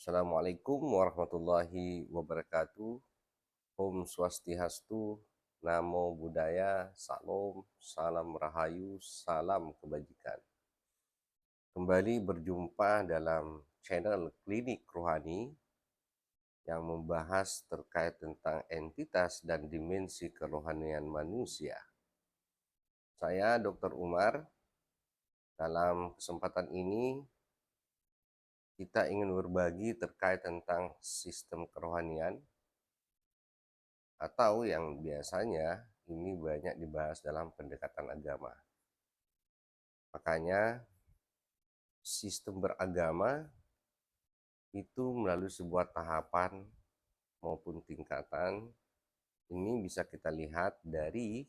Assalamualaikum warahmatullahi wabarakatuh. Om Swastiastu, Namo Buddhaya, Salam, Salam Rahayu, Salam Kebajikan. Kembali berjumpa dalam channel Klinik Rohani yang membahas terkait tentang entitas dan dimensi kerohanian manusia. Saya Dr. Umar. Dalam kesempatan ini kita ingin berbagi terkait tentang sistem kerohanian atau yang biasanya ini banyak dibahas dalam pendekatan agama. Makanya sistem beragama itu melalui sebuah tahapan maupun tingkatan ini bisa kita lihat dari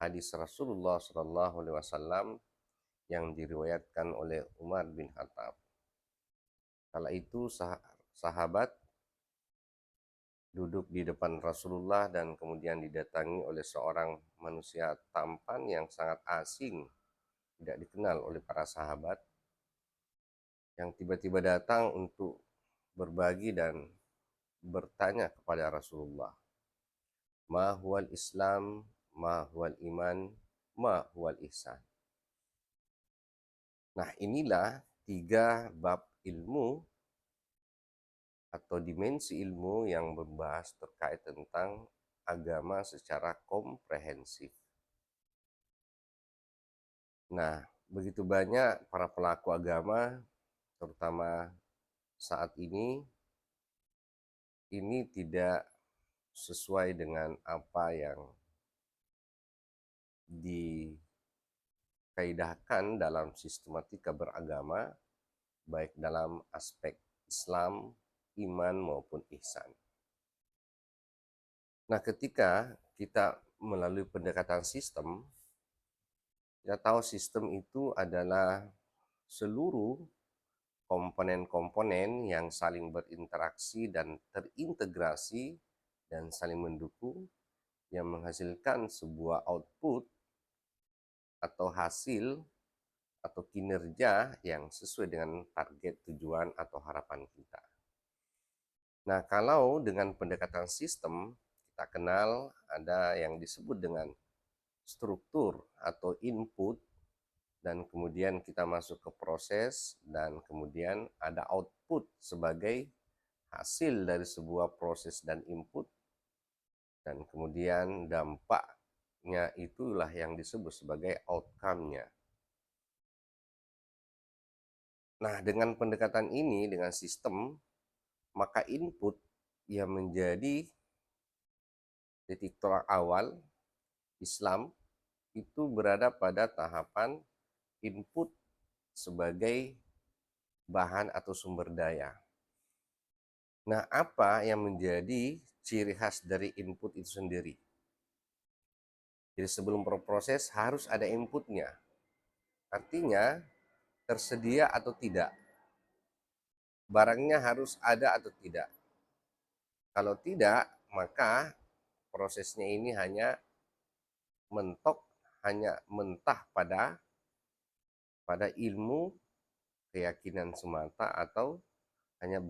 hadis Rasulullah SAW yang diriwayatkan oleh Umar bin Khattab. Kala itu sahabat duduk di depan Rasulullah dan kemudian didatangi oleh seorang manusia tampan yang sangat asing, tidak dikenal oleh para sahabat, yang tiba-tiba datang untuk berbagi dan bertanya kepada Rasulullah, ma huwal Islam, ma huwal iman, ma huwal ihsan. Nah, inilah 3 bab ilmu atau dimensi ilmu yang membahas terkait tentang agama secara komprehensif. Nah, begitu banyak para pelaku agama, terutama saat ini tidak sesuai dengan apa yang dikaidahkan dalam sistematika beragama, baik dalam aspek Islam, iman maupun ihsan. Nah, ketika kita melalui pendekatan sistem, kita tahu sistem itu adalah seluruh komponen-komponen yang saling berinteraksi dan terintegrasi dan saling mendukung yang menghasilkan sebuah output atau hasil atau kinerja yang sesuai dengan target, tujuan, atau harapan kita. Nah, kalau dengan pendekatan sistem, kita kenal ada yang disebut dengan struktur atau input, dan kemudian kita masuk ke proses, dan kemudian ada output sebagai hasil dari sebuah proses dan input, dan kemudian dampaknya itulah yang disebut sebagai outcome-nya. Nah, dengan pendekatan ini, dengan sistem, maka input yang menjadi titik tolak awal Islam itu berada pada tahapan input sebagai bahan atau sumber daya. Nah, apa yang menjadi ciri khas dari input itu sendiri? Jadi sebelum berproses harus ada inputnya. Artinya tersedia atau tidak. Barangnya harus ada atau tidak. Kalau tidak, maka prosesnya ini hanya mentok, hanya mentah pada ilmu, keyakinan semata, atau hanya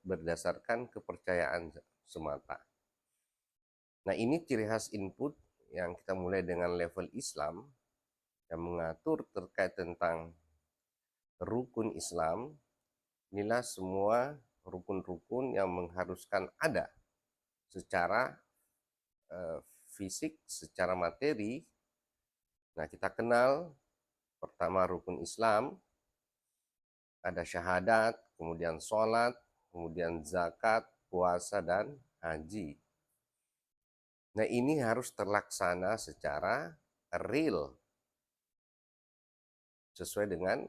berdasarkan kepercayaan semata. Nah, ini ciri khas input yang kita mulai dengan level Islam yang mengatur terkait tentang rukun Islam. Inilah semua rukun-rukun yang mengharuskan ada secara fisik, secara materi. Nah, kita kenal pertama rukun Islam, ada syahadat, kemudian sholat, kemudian zakat, puasa, dan haji. Nah, ini harus terlaksana secara real, sesuai dengan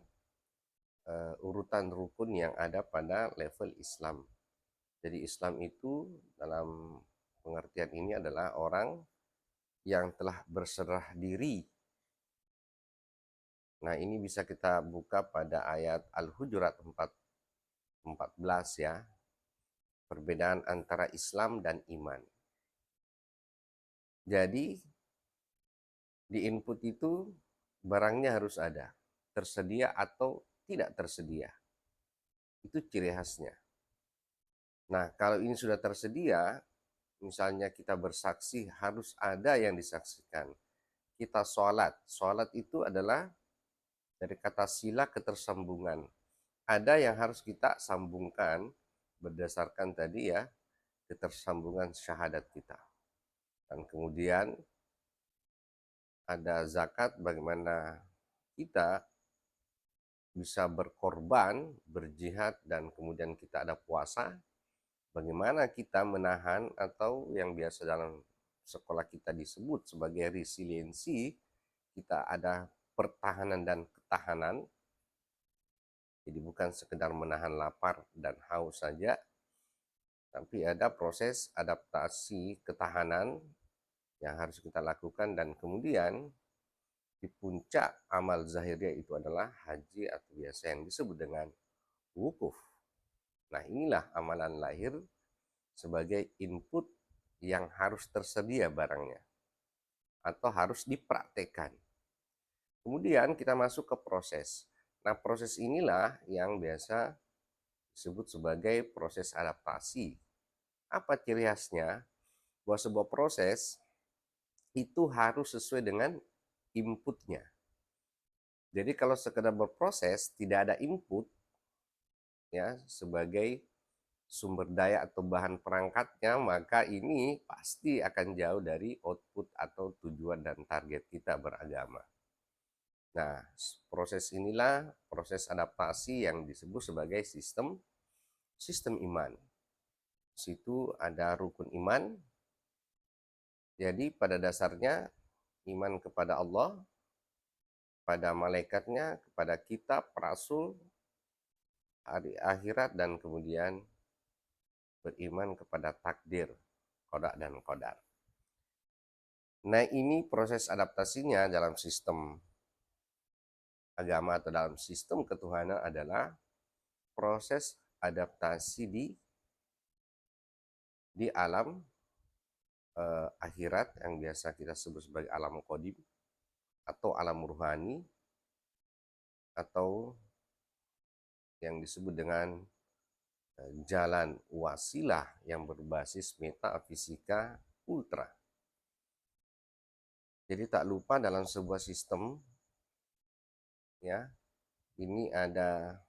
urutan rukun yang ada pada level Islam. Jadi Islam itu dalam pengertian ini adalah orang yang telah berserah diri. Nah, ini bisa kita buka pada ayat Al-Hujurat 14 ya. Perbedaan antara Islam dan iman. Jadi di input itu barangnya harus ada, tersedia atau tidak tersedia. Itu ciri khasnya. Nah, kalau ini sudah tersedia, misalnya kita bersaksi harus ada yang disaksikan. Kita sholat. Sholat itu adalah dari kata sila ketersambungan. Ada yang harus kita sambungkan berdasarkan tadi ya, ketersambungan syahadat kita. Dan kemudian ada zakat, bagaimana kita bisa berkorban, berjihad, dan kemudian kita ada puasa. Bagaimana kita menahan atau yang biasa dalam sekolah kita disebut sebagai resiliensi, kita ada pertahanan dan ketahanan. Jadi bukan sekedar menahan lapar dan haus saja, tapi ada proses adaptasi ketahanan yang harus kita lakukan, dan kemudian di puncak amal zahirnya itu adalah haji atau biasa yang disebut dengan wukuf. Nah, inilah amalan lahir sebagai input yang harus tersedia barangnya atau harus dipraktekkan. Kemudian kita masuk ke proses. Nah, proses inilah yang biasa disebut sebagai proses adaptasi. Apa ciri khasnya? Bahwa sebuah proses itu harus sesuai dengan inputnya. Jadi kalau sekedar berproses tidak ada input ya sebagai sumber daya atau bahan perangkatnya, maka ini pasti akan jauh dari output atau tujuan dan target kita beragama. Nah, proses inilah proses adaptasi yang disebut sebagai sistem iman. Di situ ada rukun iman. Jadi pada dasarnya iman kepada Allah, pada malaikatnya, kepada kitab, rasul, hari akhirat, dan kemudian beriman kepada takdir, qada dan qadar. Nah, ini proses adaptasinya dalam sistem agama atau dalam sistem ketuhanan adalah proses adaptasi di alam akhirat yang biasa kita sebut sebagai alam qadim atau alam ruhani atau yang disebut dengan jalan wasilah yang berbasis metafisika ultra. Jadi tak lupa dalam sebuah sistem ya, ini ada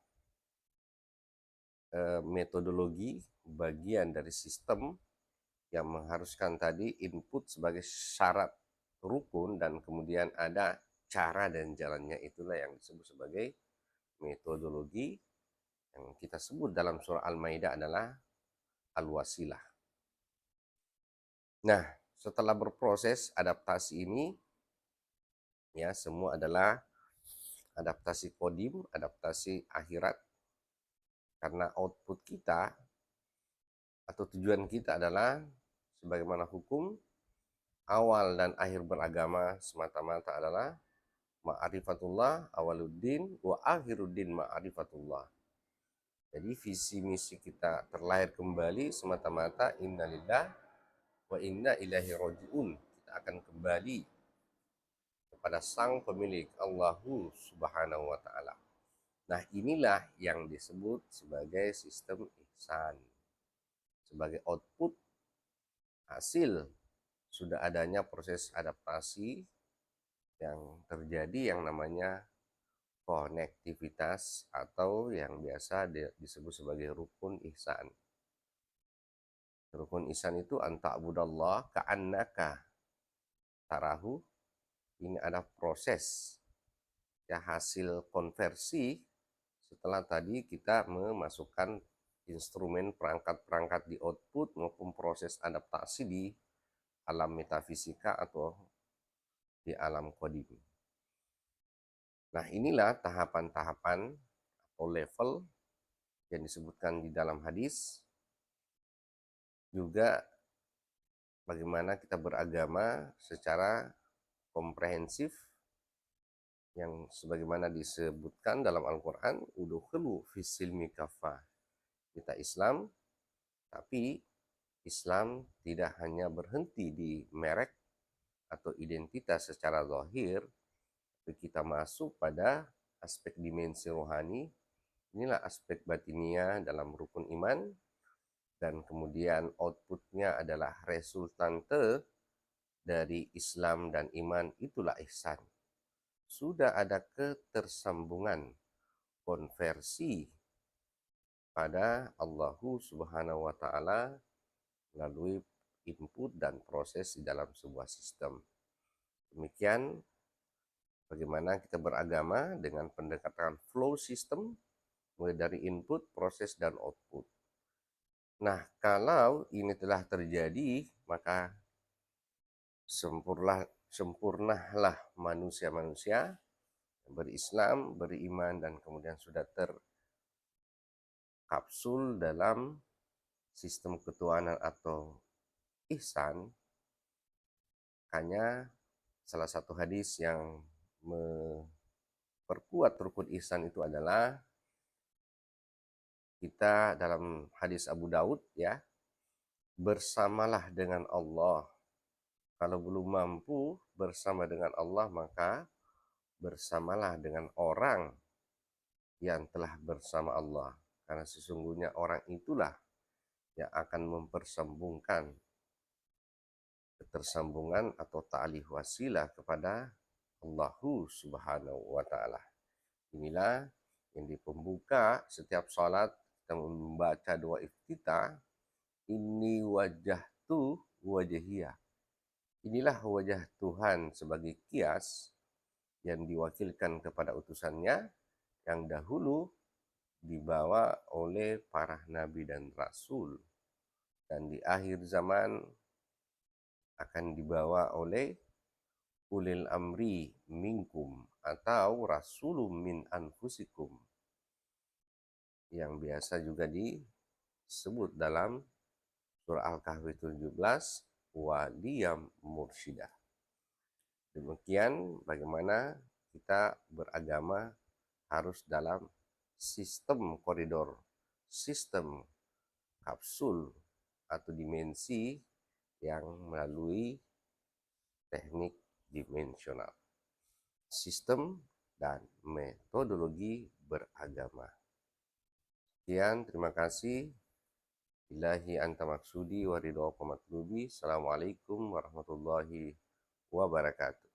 metodologi bagian dari sistem yang mengharuskan tadi input sebagai syarat rukun, dan kemudian ada cara dan jalannya, itulah yang disebut sebagai metodologi yang kita sebut dalam surah Al-Maidah adalah al-wasilah. Nah, setelah berproses adaptasi ini ya, semua adalah adaptasi kodim, adaptasi akhirat, karena output kita atau tujuan kita adalah sebagaimana hukum awal dan akhir beragama semata-mata adalah ma'rifatullah awaluddin wa akhiruddin ma'rifatullah. Jadi visi misi kita terlahir kembali semata-mata innalillah wa inna ilaihi rajiun. Kita akan kembali kepada sang pemilik, Allahu subhanahu wa ta'ala. Nah, inilah yang disebut sebagai sistem ihsan. Sebagai output hasil sudah adanya proses adaptasi yang terjadi yang namanya konektivitas atau yang biasa disebut sebagai rukun ihsan. Rukun ihsan itu anta'budallah ka'annaka tarahu. Ini ada proses ya, hasil konversi setelah tadi kita memasukkan instrumen perangkat-perangkat di output maupun proses adaptasi di alam metafisika atau di alam kodim. Nah, inilah tahapan-tahapan atau level yang disebutkan di dalam hadis. Juga bagaimana kita beragama secara komprehensif yang sebagaimana disebutkan dalam Al-Quran, udkhulu fis-silmi kafah. Kita Islam, tapi Islam tidak hanya berhenti di merek atau identitas secara zahir, tapi kita masuk pada aspek dimensi rohani. Inilah aspek batinia dalam rukun iman, dan kemudian outputnya adalah resultante dari Islam dan iman, itulah ihsan. Sudah ada ketersambungan konversi pada Allah Subhanahu wa taala melalui input dan proses di dalam sebuah sistem. Demikian bagaimana kita beragama dengan pendekatan flow system, mulai dari input, proses, dan output. Nah, kalau ini telah terjadi, maka sempurnalah manusia-manusia yang berislam, beriman, dan kemudian sudah terkapsul dalam sistem ketuhanan atau ihsan. Hanya salah satu hadis yang memperkuat rukun ihsan itu adalah kita dalam hadis Abu Daud, ya, bersamalah dengan Allah. Kalau belum mampu bersama dengan Allah, maka bersamalah dengan orang yang telah bersama Allah. Karena sesungguhnya orang itulah yang akan mempersambungkan ketersambungan atau ta'alih wasilah kepada Allah Subhanahu wa taala. Inilah yang di pembuka setiap salat kita membaca doa iftitah, inni wajjahtu wajhiyah. Inilah wajah Tuhan sebagai kias yang diwakilkan kepada utusannya yang dahulu dibawa oleh para nabi dan rasul, dan di akhir zaman akan dibawa oleh ulil amri minkum atau rasulun min anfusikum, yang biasa juga disebut dalam surah Al-Kahfi 17, waliyam mursyidah. Demikian bagaimana kita beragama harus dalam sistem koridor, sistem kapsul atau dimensi yang melalui teknik dimensional, sistem dan metodologi beragama. Sekian, terima kasih. Billahi anta maksudi wa ridha matlubi. Assalamualaikum warahmatullahi wabarakatuh.